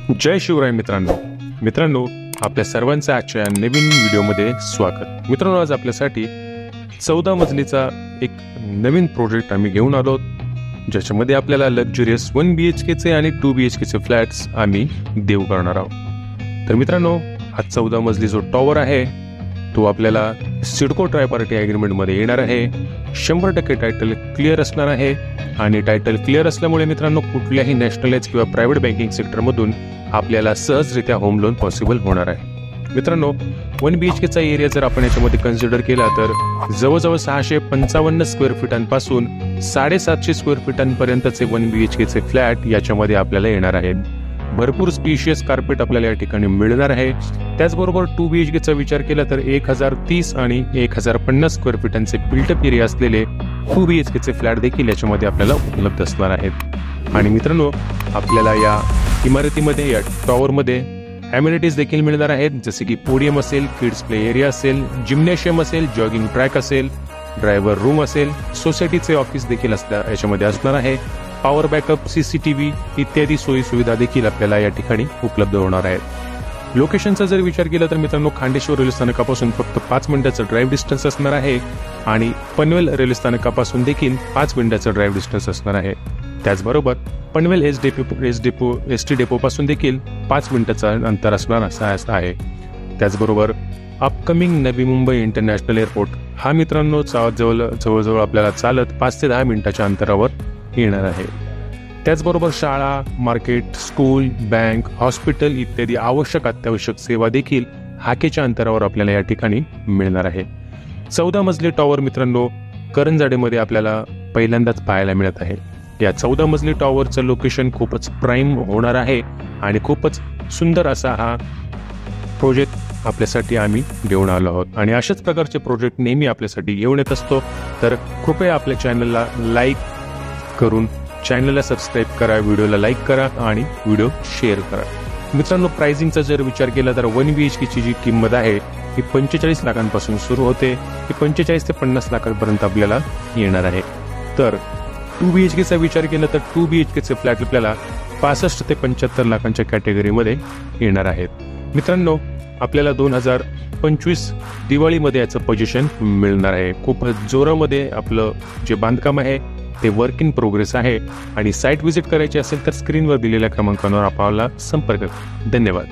जय शिवराय मित्रांनो, आपल्या सर्वांचं आजच्या नवीन व्हिडिओमध्ये स्वागत। मित्रांनो, आज आपल्यासाठी 14 मजलीचा एक नवीन प्रोजेक्ट आम्ही घेऊन आलो, ज्याच्यामध्ये आपल्याला लक्झरियस 1 BHK चे आणि 2 BHK चे फ्लॅट्स आम्ही देऊ करणार आहोत। तर मित्रांनो, हा 14 मजली जो टॉवर आहे तो आपल्याला सिडको ट्रायपार्टी ॲग्रीमेंटमध्ये येणार आहे। 100% टायटल क्लिअर असणार आहे आणि टायटल क्लिअर असल्यामुळे मित्रांनो, कुठल्याही नॅशनलाइज किंवा प्रायव्हेट बँकिंग सेक्टरमधून आपल्याला सहजरित्या होम लोन पॉसिबल होणार आहे। मित्रांनो, 1 BHK चा एरिया जर आपण याच्यामध्ये कन्सिडर केला तर जवळजवळ 655 स्क्वेअर फीटांपासून 750 स्क्वेअर फीटांपर्यंतचे 1 BHK चे फ्लॅट याच्यामध्ये आपल्याला येणार आहेत। भरपूर स्पेशियस कार्पेट आपल्याला या ठिकाणी मिळणार आहे। त्याचबरोबर 2 BHK चा विचार केला तर 1030 आणि 1050 स्क्वेअर फीटांचे बिल्टअप एरिया असलेले 2 BHK चे फ्लॅट देखील याच्यामध्ये आपल्याला उपलब्ध असणार आहेत। आणि मित्रांनो, आपल्याला या इमारतीमध्ये या टॉवरमध्ये ॲम्युनिटीज देखील मिळणार आहेत, जसे की पोडियम असेल, किड्स प्ले एरिया असेल, जिम्नॅशियम असेल, जॉगिंग ट्रॅक असेल, ड्रायव्हर रूम असेल, सोसायटीचे ऑफिस देखील याच्यामध्ये असणार आहे। पॉवर बॅकअप, CCTV इत्यादी सोयी सुविधा देखील आपल्याला या ठिकाणी उपलब्ध होणार आहेत। लोकेशनचा जर विचार केला तर मित्रांनो, खांडेश्वर रेल्वे स्थानकापासून फक्त 5 मिनिटाचं ड्राईव्ह डिस्टन्स असणार आहे आणि पनवेल रेल्वे स्थानकापासून देखील 5 मिनिटाचं ड्राईव्ह डिस्टन्स असणार आहे। त्याचबरोबर पनवेल ST डेपो पासून देखील 5 मिनिटाचं अंतर असणार असं आहे। त्याचबरोबर upcoming Navi Mumbai international airport हा मित्रांनो जवळजवळ आपल्याला चालत 5 ते 10 मिनिटाच्या अंतरावर येणार आहे। त्याचबरोबर शाळा, मार्केट, स्कूल, बँक, हॉस्पिटल इत्यादी आवश्यक अत्यावश्यक सेवा देखील हाकेच्या अंतरावर आपल्याला या ठिकाणी मिळणार आहे। 14 मजली टॉवर मित्रांनो, करंजाडेमध्ये आपल्याला पहिल्यांदाच पाहायला मिळत आहे। या 14 मजली टॉवरचं लोकेशन खूपच प्राईम होणार आहे आणि खूपच सुंदर असा हा प्रोजेक्ट आपल्यासाठी आम्ही घेऊन आलो आहोत। आणि अशाच प्रकारचे प्रोजेक्ट नेहमी आपल्यासाठी घेऊन येत असतो, तर कृपया आपल्या चॅनलला लाईक करून चॅनलला सबस्क्राईब करा, व्हिडिओला लाईक करा आणि व्हिडिओ शेअर करा। मित्रांनो, प्राइसिंगचा जर विचार केला तर 1 BHK ची जी किंमत आहे ही 45 लाखांपासून सुरू होते, ही 45 ते 50 लाखांपर्यंत आपल्याला येणार आहे। तर 2 BHK चा विचार केला तर 2 BHK चे फ्लॅट आपल्याला 65 ते 75 लाखांच्या कॅटेगरीमध्ये येणार आहेत। मित्रांनो, आपल्याला 2025 दिवाळीमध्ये याचं पोझिशन मिळणार आहे। खूप जोरामध्ये आपलं जे बांधकाम आहे ते वर्क इन प्रोग्रेस आहे आणि साईट व्हिजिट करायची असेल तर स्क्रीनवर दिलेल्या क्रमांकावर आपल्याला संपर्क करा। धन्यवाद।